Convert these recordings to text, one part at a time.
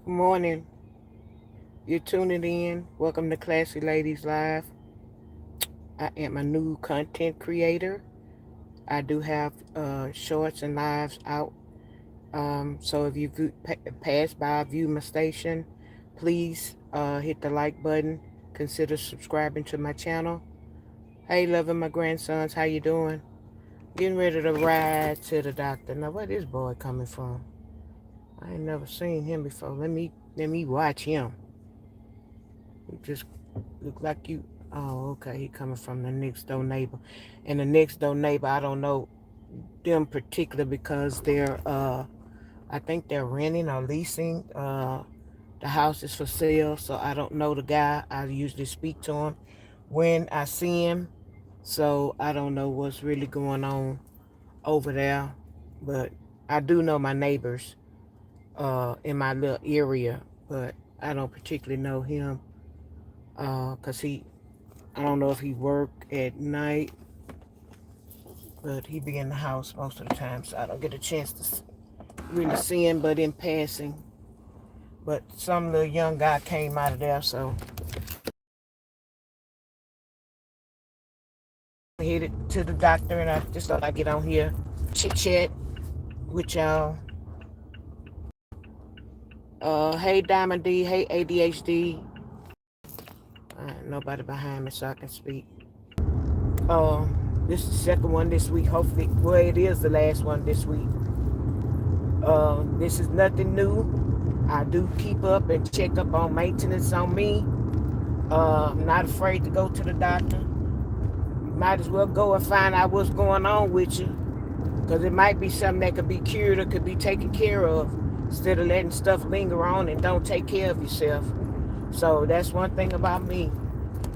Morning. You're tuning in. Welcome to Classy Ladies Live. I am a new content creator. I do have shorts and lives out. So if you pass by, view my station, please hit the like button. Consider subscribing to my channel. Hey, loving my grandsons, how you doing? Getting ready to ride to the doctor. Now, where this boy coming from? I ain't never seen him before. Let me watch him. He just look like you. Oh, okay. He coming from the next door neighbor, and the next door neighbor, I don't know them particular because they're I think they're renting or leasing. The house is for sale, so I don't know the guy. I usually speak to him when I see him, so I don't know what's really going on over there, but I do know my neighbors in my little area, but I don't particularly know him because I don't know if he work at night, but he be in the house most of the time, so I don't get a chance to really see him, but in passing. But some little young guy came out of there, so I headed to the doctor, and I just thought I'd get on here, chit chat with y'all. Hey Diamond D, hey ADHD. Nobody behind me, so I can speak. This is the second one this week. Hopefully, well, it is the last one this week. This is nothing new. I do keep up and check up on maintenance on me. I'm not afraid to go to the doctor. You might as well go and find out what's going on with you, because it might be something that could be cured or could be taken care of, instead of letting stuff linger on and don't take care of yourself. So that's one thing about me.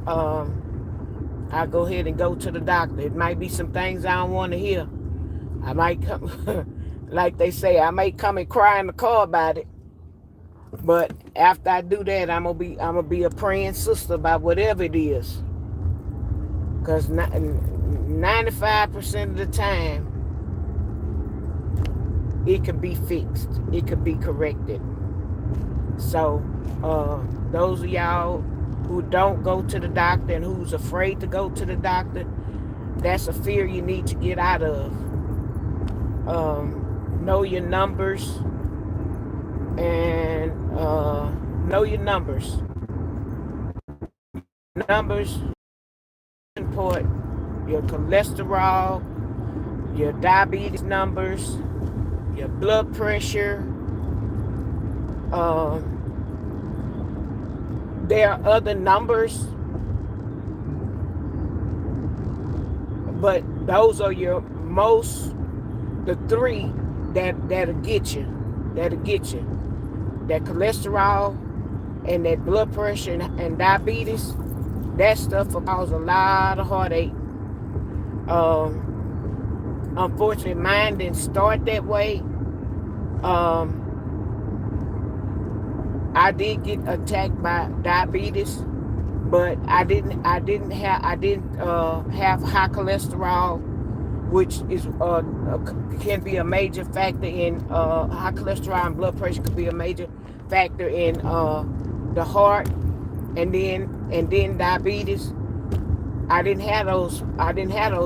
I go ahead and go to the doctor. It might be some things I don't want to hear. I might come, like they say, I may come and cry in the car about it. But after I do that, I'm gonna be a praying sister about whatever it is. Cause 95% of the time, it could be fixed. It could be corrected. So, those of y'all who don't go to the doctor and who's afraid to go to the doctor, that's a fear you need to get out of. Know your numbers and know your numbers. Numbers import your cholesterol, your diabetes numbers, your blood pressure. There are other numbers, but those are the three that'll get you. That cholesterol and that blood pressure and diabetes, that stuff will cause a lot of heartache. Unfortunately, mine didn't start that way. I did get attacked by diabetes, but I didn't have high cholesterol, which is can be a major factor in high cholesterol, and blood pressure could be a major factor in the heart, and then diabetes. I didn't have those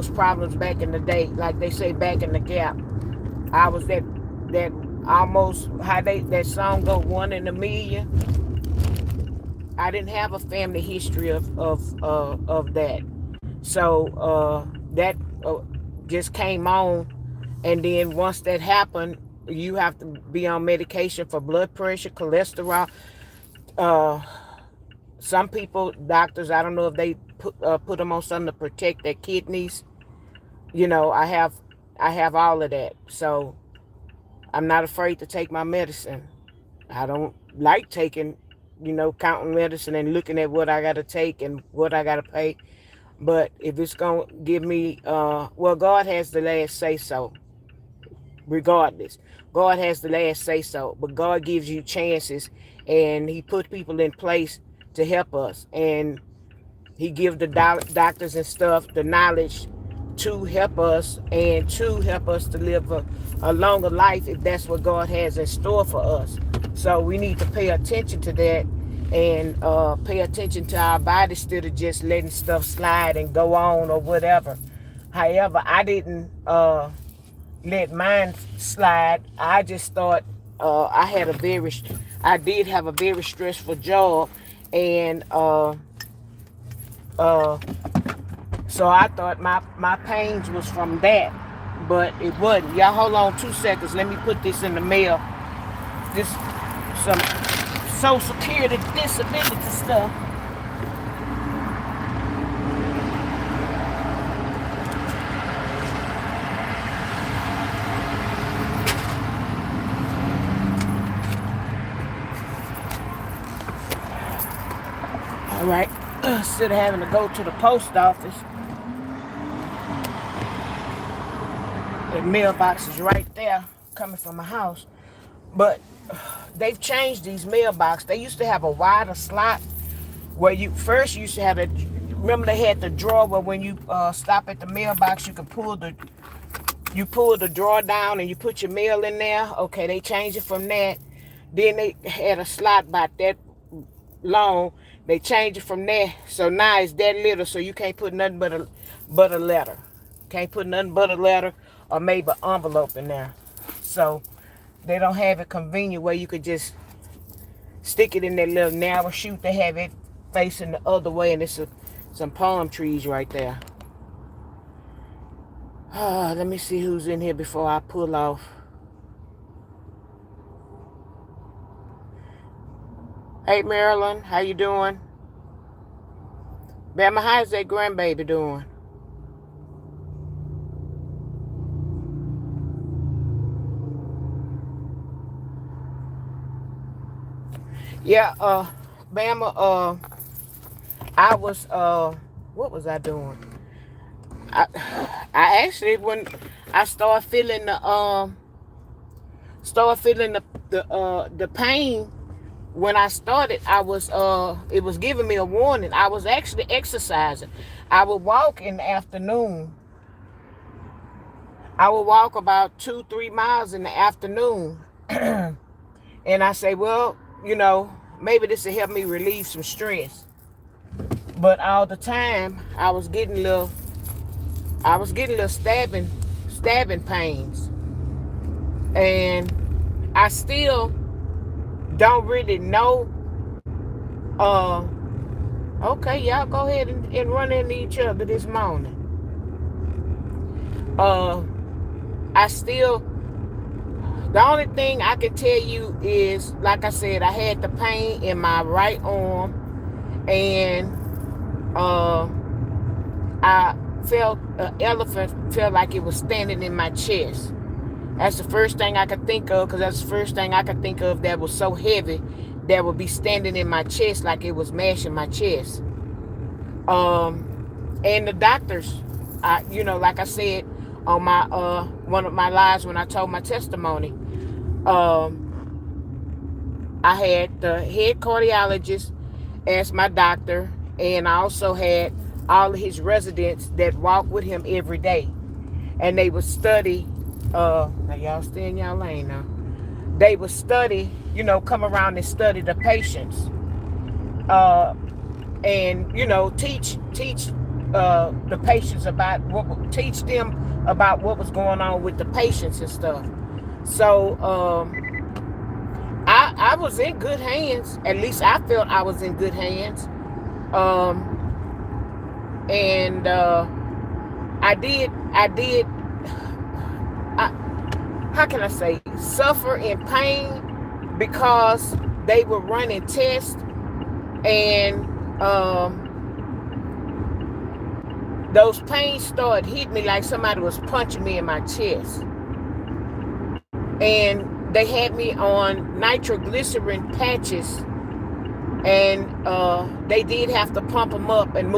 problems back in the day, like they say back in the gap. I was that almost, how that song go, one in a million. I didn't have a family history of that, so that just came on, and then once that happened, you have to be on medication for blood pressure, cholesterol. Some people, doctors, I don't know if they put them on something to protect their kidneys. I have all of that, so I'm not afraid to take my medicine. I don't like taking, counting medicine and looking at what I got to take and what I got to pay. But if it's going to give me, well, God has the last say so, regardless. God has the last say so, but God gives you chances, and he put people in place to help us. And he gives the doctors and stuff the knowledge to help us, and to help us to live a longer life, if that's what God has in store for us. So we need to pay attention to that, and pay attention to our body instead of just letting stuff slide and go on or whatever. However, I didn't let mine slide. I just thought I did have a very stressful job, and uh, so I thought my pains was from that, but it wasn't. Y'all hold on 2 seconds. Let me put this in the mail. This some Social Security disability stuff. All right. Instead of having to go to the post office, the mailbox is right there coming from my house. But they've changed these mailboxes. They used to have a wider slot where you first used to have a. Remember they had the drawer where when you stop at the mailbox, you can pull the drawer down and you put your mail in there. Okay, they changed it from that. Then they had a slot about that long. They changed it from there, so now it's that little, so you can't put nothing but a letter. Can't put nothing but a letter or maybe an envelope in there. So they don't have it convenient where you could just stick it in that little narrow chute. They have it facing the other way, and it's some palm trees right there. Let me see who's in here before I pull off. Hey, Marilyn, how you doing? Bama, how's that grandbaby doing? Yeah, Bama, I was, what was I doing? I actually, when I started feeling the pain, when I started, it was giving me a warning. I was actually exercising. I would walk in the afternoon. I would walk about 2-3 miles in the afternoon. And I say, well, maybe this will help me relieve some stress. But all the time, I was getting little stabbing pains. And I still don't really know. Okay, y'all go ahead and run into each other this morning. The only thing I can tell you is, like I said, I had the pain in my right arm, and I felt an elephant felt like it was standing in my chest. That's the first thing I could think of, because that's the first thing I could think of that was so heavy that would be standing in my chest like it was mashing my chest. And the doctors, like I said on my one of my lives when I told my testimony, I had the head cardiologist as my doctor, and I also had all of his residents that walk with him every day, and they would study. Now y'all stay in y'all lane now. They would study, come around and study the patients, and teach the patients teach them about what was going on with the patients and stuff. So I was in good hands. At least I felt I was in good hands. And I did. How can I say, suffer in pain because they were running tests, and those pains started hitting me like somebody was punching me in my chest. And they had me on nitroglycerin patches, and they did have to pump them up and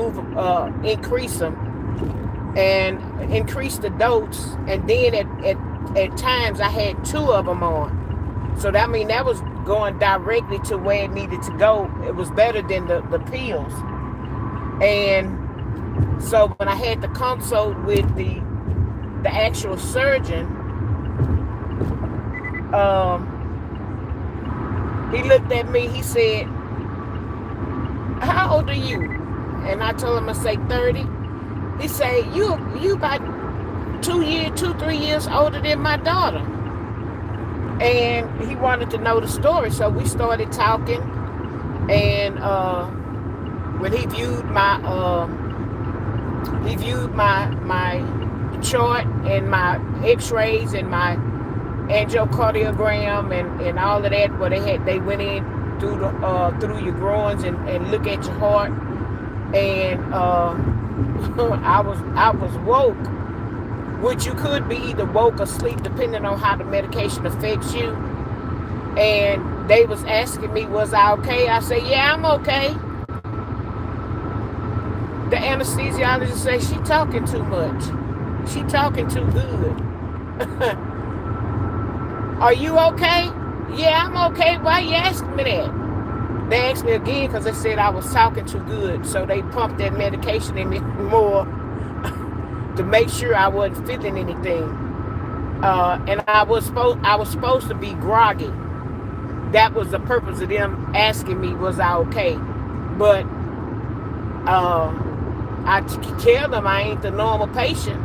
increase them, and increase the dose. And then at times I had 2 of them on. So that was going directly to where it needed to go. It was better than the pills. And so when I had the consult with the actual surgeon, He looked at me. He said, "How old are you?" And I told him I say 30. He said, "You about 3 years older than my daughter." And he wanted to know the story, so we started talking. And when he viewed my chart and my X-rays and my angiocardiogram and all of that, where they went in through your groins and look at your heart. And I was woke, which you could be either woke or asleep depending on how the medication affects you. And they was asking me, was I okay? I said, yeah, I'm okay. The anesthesiologist said, she talking too much. She talking too good. Are you okay? Yeah, I'm okay. Why you asking me that? They asked me again because they said I was talking too good. So they pumped that medication in me more to make sure I wasn't feeling anything. And I was supposed to be groggy. That was the purpose of them asking me, was I okay? But I tell them I ain't the normal patient.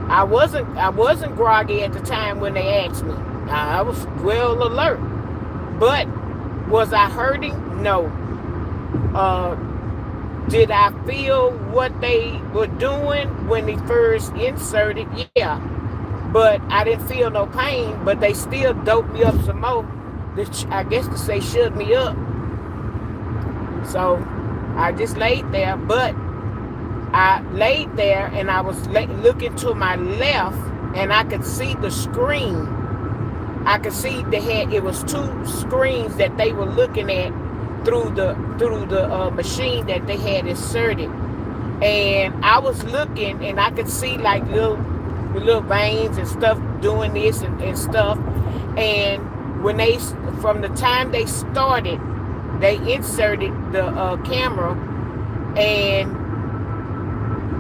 I wasn't groggy at the time when they asked me. I was well alert. But was I hurting? No. Did I feel what they were doing when they first inserted? Yeah. But I didn't feel no pain, but they still doped me up some more. I guess to say shut me up. So I just laid there, but I laid there and I was looking to my left and I could see the screen. I could see it was two screens that they were looking at through the machine that they had inserted. And I was looking and I could see like little veins and stuff doing this and stuff. And when from the time they started, they inserted the camera, and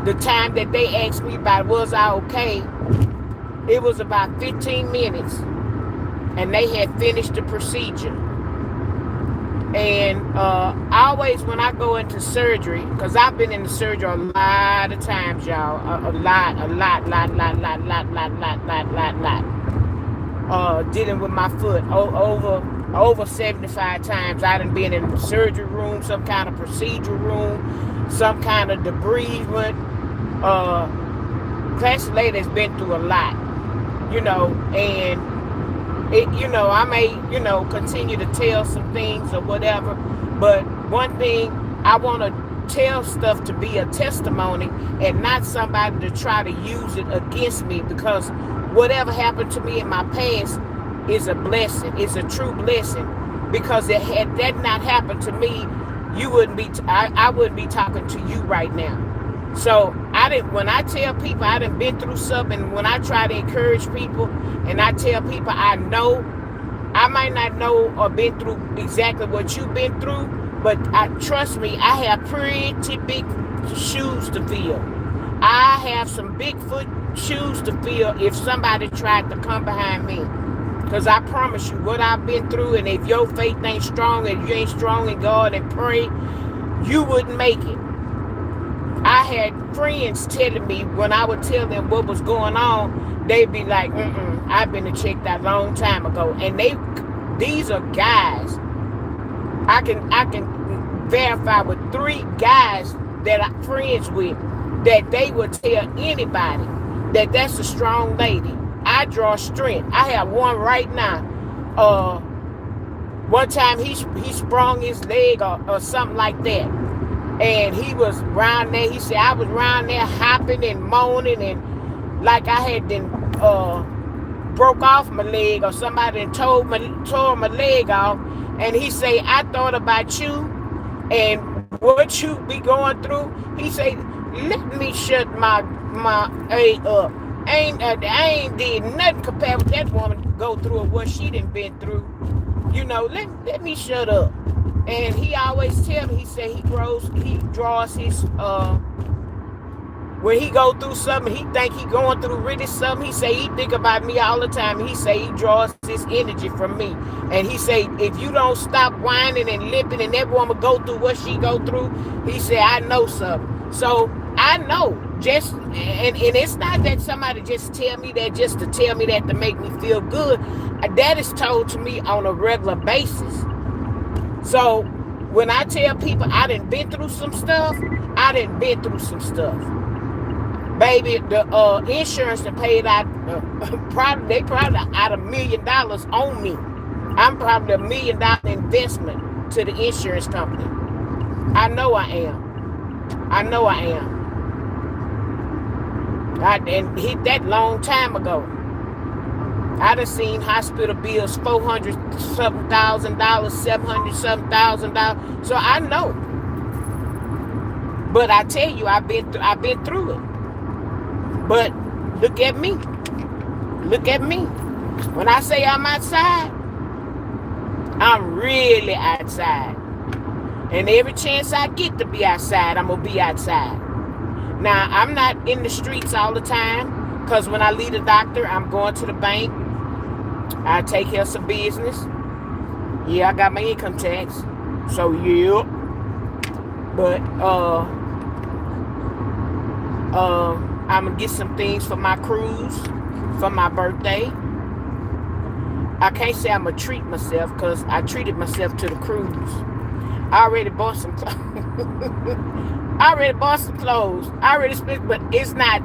the time that they asked me about was I okay, it was about 15 minutes, and they had finished the procedure. And always when I go into surgery, because I've been in the surgery a lot of times, y'all, a lot, dealing with my foot over 75 times. I done been in the surgery room, some kind of procedure room, some kind of debridement. Classy lady has been through a lot, and I may, continue to tell some things or whatever, but one thing, I want to tell stuff to be a testimony and not somebody to try to use it against me, because whatever happened to me in my past is a blessing. It's a true blessing, because had that not happened to me, you wouldn't be. I wouldn't be talking to you right now. So when I tell people I done been through something, when I try to encourage people and I tell people I know, I might not know or been through exactly what you've been through, but trust me, I have pretty big shoes to fill. I have some Bigfoot shoes to fill if somebody tried to come behind me. Because I promise you, what I've been through, and if your faith ain't strong and you ain't strong in God and pray, you wouldn't make it. I had friends telling me when I would tell them what was going on, they'd be like, I've been checked out a long time ago. And these are guys. I can verify with 3 guys that I'm friends with that they would tell anybody that that's a strong lady. I draw strength. I have one right now. One time he sprung his leg or something like that. And he was around there. He said, I was around there hopping and moaning and like I had been broke off my leg, or somebody tore my leg off. And he said, I thought about you and what you be going through. He said, let me shut my A up. I ain't did nothing compared with that woman go through what she done been through. Let me shut up. And he always tell me, he said he draws his when he go through something, he think he going through really something. He say he think about me all the time. He say he draws his energy from me. And he say, if you don't stop whining and lipping and that woman go through what she go through, he say, I know something. So I know. Just and it's not that somebody just tell me that just to tell me that to make me feel good. That is told to me on a regular basis. So when I tell people I done been through some stuff, I done been through some stuff. Baby, the insurance that paid out, they probably out $1 million on me. I'm probably $1 million investment to the insurance company. I know I am. I know I am. And hit that long time ago. I done seen hospital bills $400-something thousand, $700-something thousand. So I know. But I tell you, I've been through it. But look at me. Look at me. When I say I'm outside, I'm really outside. And every chance I get to be outside, I'm going to be outside. Now, I'm not in the streets all the time, because when I leave the doctor, I'm going to the bank. I take care of some business. Yeah, I got my income tax. So, yeah. But, I'm going to get some things for my cruise, for my birthday. I can't say I'm going to treat myself, because I treated myself to the cruise. I already bought some clothes. I already spent, but it's not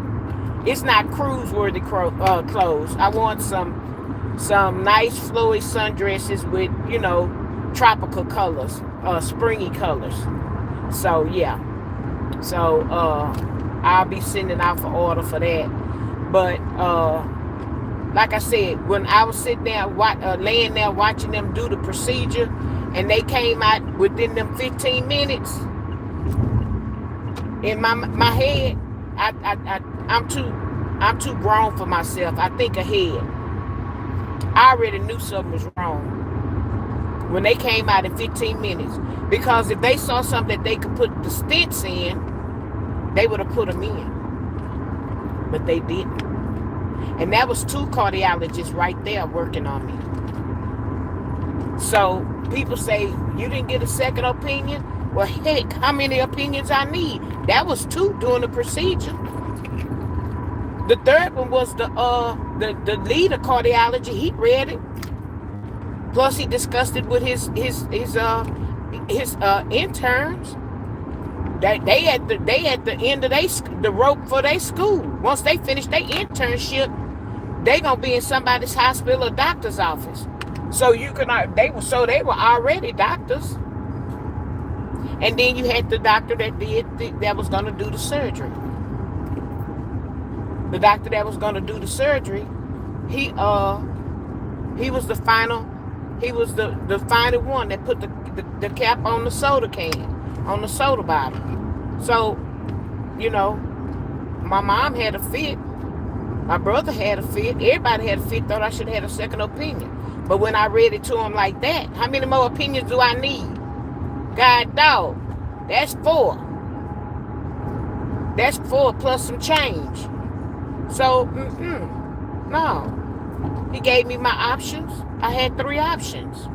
cruise-worthy clothes. I want some nice flowy sundresses with, tropical colors, springy colors. So, yeah. So, I'll be sending out for order for that. But, like I said, when I was sitting there, laying there watching them do the procedure, and they came out within them 15 minutes, in my head, I'm too grown for myself. I think ahead. I already knew something was wrong when they came out in 15 minutes. Because if they saw something that they could put the stents in, they would have put them in. But they didn't. And that was 2 cardiologists right there working on me. So people say, you didn't get a second opinion? Well, heck, how many opinions I need? That was 2 during the procedure. The third one was the lead of cardiology. He read it. Plus, he discussed it with his interns. They at the end of the rope for their school. Once they finish their internship, they gonna be in somebody's hospital or doctor's office. So they were already doctors. And then you had the doctor that was gonna do the surgery. The doctor that was gonna do the surgery, he was the final. He was the final one that put the cap on the soda can, on the soda bottle. So, my mom had a fit. My brother had a fit. Everybody had a fit. Thought I should have had a second opinion. But when I read it to him like that, how many more opinions do I need? God dog, that's 4. That's 4 plus some change. So, no. He gave me my options. I had 3 options.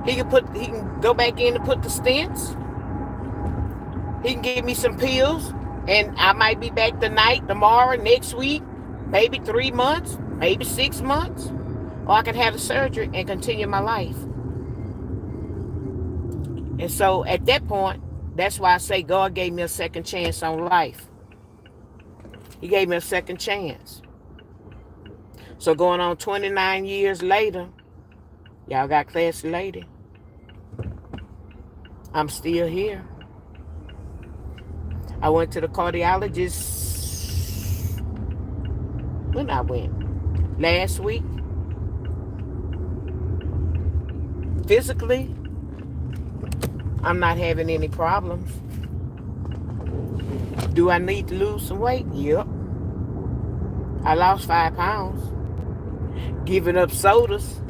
He can go back in and put the stents. He can give me some pills, and I might be back tonight, tomorrow, next week, maybe 3 months, maybe 6 months. Or I can have the surgery and continue my life. And so at that point, that's why I say God gave me a second chance on life. He gave me a second chance. So going on 29 years later, y'all got classy lady. I'm still here. I went to the cardiologist when I went? Last week. Physically, I'm not having any problems. Do I need to lose some weight? Yep. I lost 5 pounds. Giving up sodas.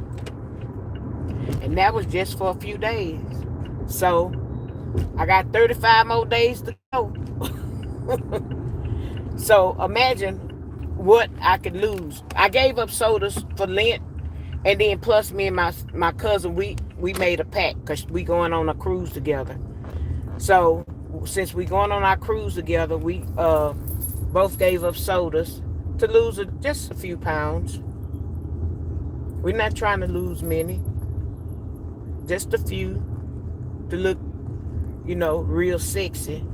And that was just for a few days. So, I got 35 more days to go. So imagine what I could lose. I gave up sodas for Lent, and then plus me and my cousin, we made a pact because we going on a cruise together. So since we going on our cruise together, we both gave up sodas to lose just a few pounds. We're not trying to lose many, just a few to look, real sexy.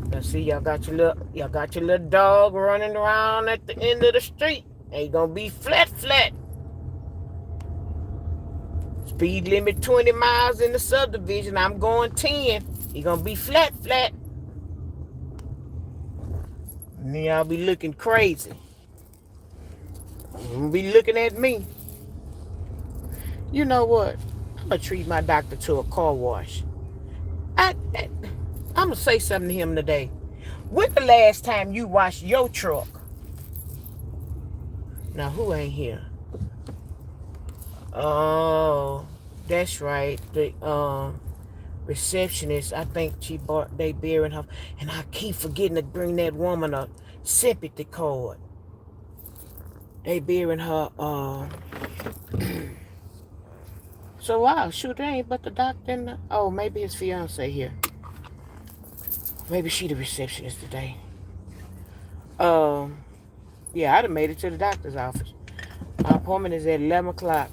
Now see, y'all got your little dog running around at the end of the street. Ain't gonna be flat. Speed limit 20 miles in the subdivision. I'm going 10. He gonna be flat. And then y'all be looking crazy. You be looking at me. You know what? I'm gonna treat my doctor to a car wash. I'm gonna say something to him today. When the last time you washed your truck? Now who ain't here? Oh, that's right. The receptionist. I think they burying her, and I keep forgetting to bring that woman a sympathy card. They burying her. So wow, shoot, there ain't but the doctor and maybe his fiance here. Maybe she the receptionist today. Yeah, I'd have made it to the doctor's office. Our appointment is at 11 o'clock.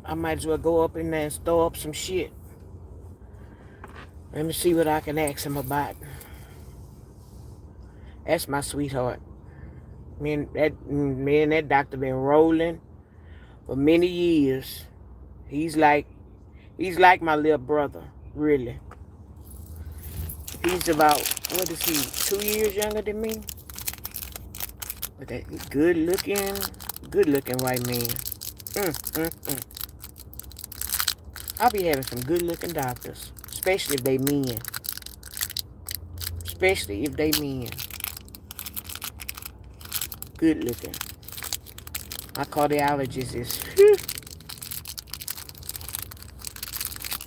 I might as well go up in there and store up some shit. Let me see what I can ask him about. That's my sweetheart. Me and that doctor been rolling for many years. He's like my little brother, really. He's about, what is he, 2 years younger than me? But that good looking white man. I'll be having some good looking doctors, especially if they men. Good looking. My cardiologist is,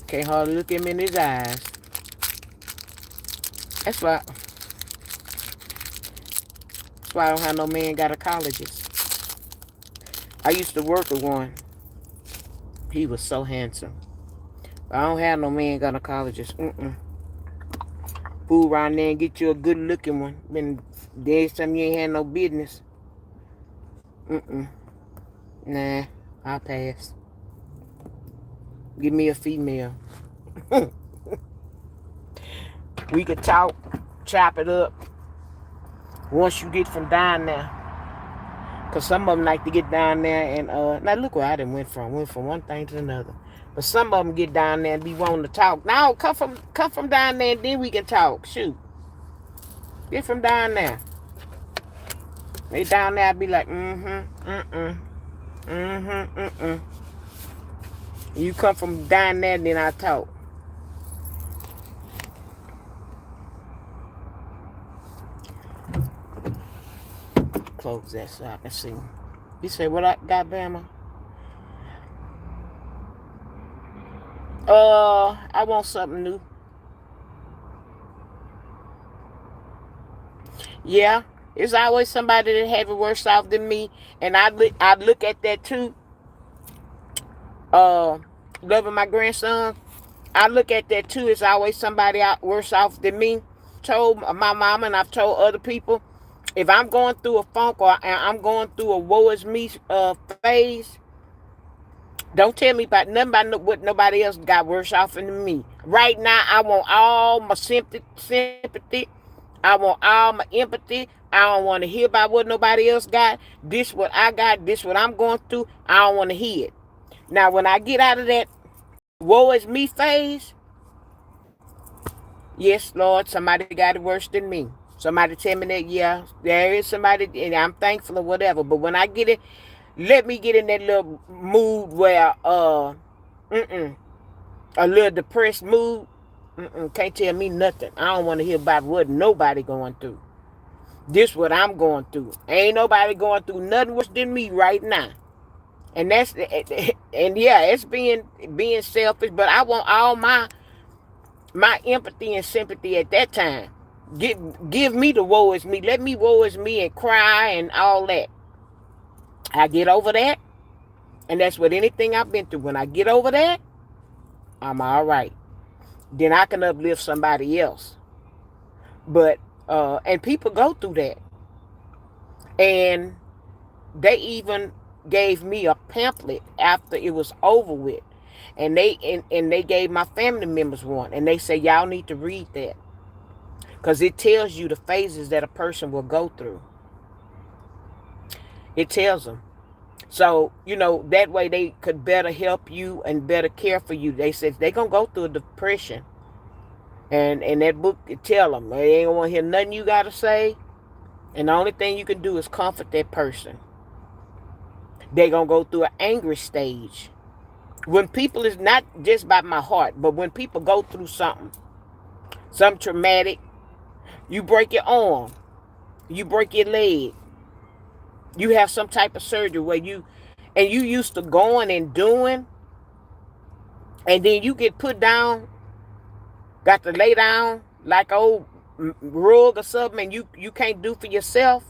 can't hardly look him in his eyes. That's why I don't have no man gynecologist. I used to work with one. He was so handsome. But I don't have no man gynecologist. Fool around there and get you a good looking one. Been there's some you ain't had no business. Nah, I'll pass. Give me a female. We could talk, chop it up. Once you get from down there. Because some of them like to get down there and, now look where I done went from one thing to another. But some of them get down there and be wanting to talk. Now, come from down there and then we can talk. Shoot. Get from down there. They down there, I be like, You come from down there, then I talk. Close that so I can see. You say, what I got, Bama? I want something new. Yeah, it's always somebody that have it worse off than me, and I look at that too. Loving my grandson, I look at that too. It's always somebody out worse off than me. Told my mama and I've told other people, if I'm going through a funk or I'm going through a woe is me phase, don't tell me about nothing about what nobody else got worse off than me. Right now, I want all my sympathy. I want all my empathy. I don't want to hear about what nobody else got. This what I got. This what I'm going through. I don't want to hear it. Now, when I get out of that woe is me phase, yes, Lord, somebody got it worse than me. Somebody tell me that, yeah, there is somebody, and I'm thankful or whatever. But when I get it, let me get in that little mood where, a little depressed mood. Can't tell me nothing. I don't want to hear about what nobody going through. This what I'm going through. Ain't nobody going through nothing worse than me right now. And that's, and yeah, it's being selfish, but I want all my empathy and sympathy at that time. give me the woe is me. Let me woe is me and cry and all that. I get over that, and that's what anything I've been through. When I get over that, I'm all right. Then I can uplift somebody else. But and people go through that, and they even gave me a pamphlet after it was over with, and they gave my family members one, and they say y'all need to read that because it tells you the phases that a person will go through. It tells them. So, that way they could better help you and better care for you. They said they're going to go through a depression. And that book it tell them, they ain't want to hear nothing you got to say. And the only thing you can do is comfort that person. They're going to go through an angry stage. When people, is not just by my heart, but when people go through something traumatic, you break your arm, you break your leg, you have some type of surgery where you used to going and doing, and then you get put down, got to lay down like old rug or something, and you can't do for yourself,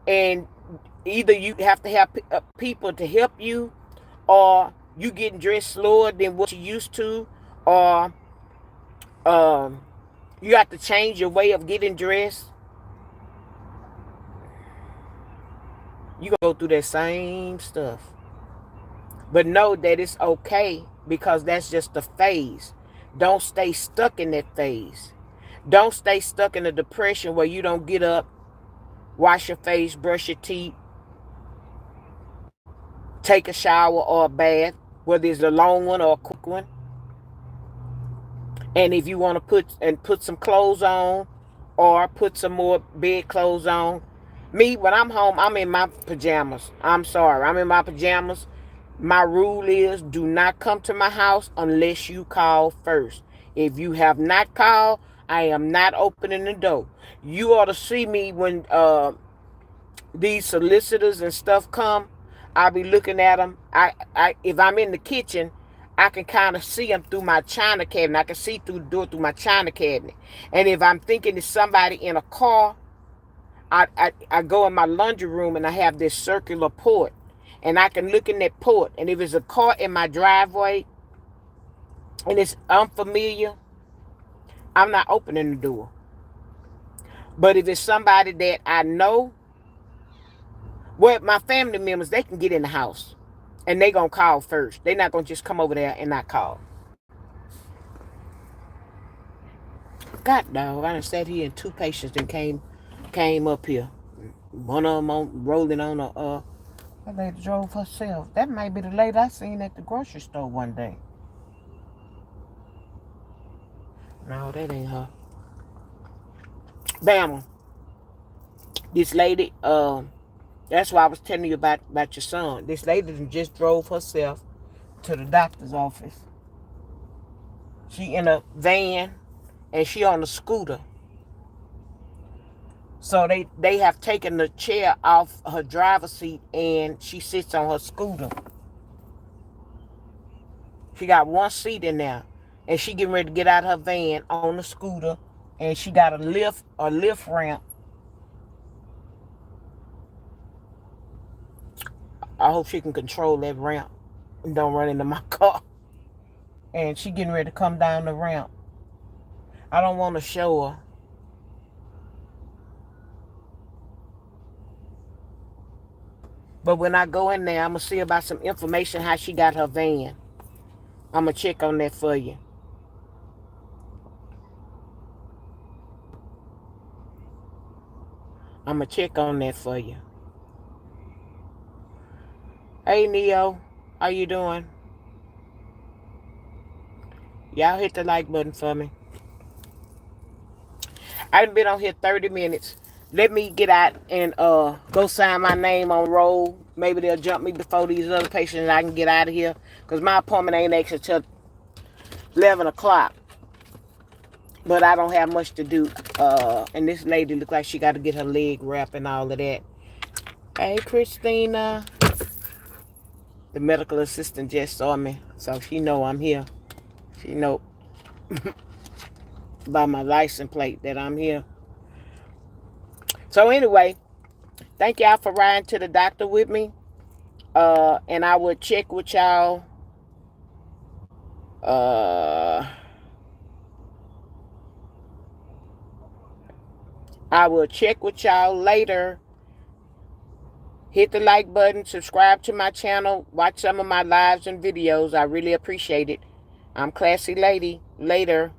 and either you have to have people to help you, or you getting dressed slower than what you used to, or you have to change your way of getting dressed. You gonna go through that same stuff. But know that it's okay, because that's just a phase. Don't stay stuck in that phase. Don't stay stuck in a depression where you don't get up, wash your face, brush your teeth, take a shower or a bath, whether it's a long one or a quick one. And if you want to put some clothes on, or put some more bed clothes on. Me, when I'm home, I'm in my pajamas. I'm sorry, I'm in my pajamas. My rule is, do not come to my house unless you call first. If you have not called, I am not opening the door. You ought to see me when these solicitors and stuff come. I'll be looking at them. If I'm in the kitchen, I can kind of see them through my china cabinet. I can see through the door through my china cabinet. And if I'm thinking it's somebody in a car, I go in my laundry room and I have this circular port. And I can look in that port. And if it's a car in my driveway and it's unfamiliar, I'm not opening the door. But if it's somebody that I know, well, my family members, they can get in the house. And they going to call first. They're not going to just come over there and not call. God, dog, I done sat here and two patients that came up here. One of them rolling on a... That lady drove herself. That might be the lady I seen at the grocery store one day. No, that ain't her. Bama. This lady, that's why I was telling you about your son. This lady just drove herself to the doctor's office. She in a van, and she on a scooter. So they have taken the chair off her driver's seat, and she sits on her scooter. She got one seat in there, and she getting ready to get out of her van on the scooter, and she got a lift ramp. I hope she can control that ramp and don't run into my car. And she getting ready to come down the ramp. I don't want to show her. But when I go in there, I'm going to see about some information how she got her van. I'm going to check on that for you. I'm going to check on that for you. Hey, Neo. How you doing? Y'all hit the like button for me. I've been on here 30 minutes. Let me get out and go sign my name on roll. Maybe they'll jump me before these other patients and I can get out of here. Because my appointment ain't actually till 11 o'clock. But I don't have much to do. And this lady look like she got to get her leg wrapped and all of that. Hey, Christina. The medical assistant just saw me. So she know I'm here. She know by my license plate that I'm here. So anyway, thank y'all for riding to the doctor with me. And I will check with y'all. I will check with y'all later. Hit the like button, subscribe to my channel, watch some of my lives and videos. I really appreciate it. I'm Classy Lady. Later.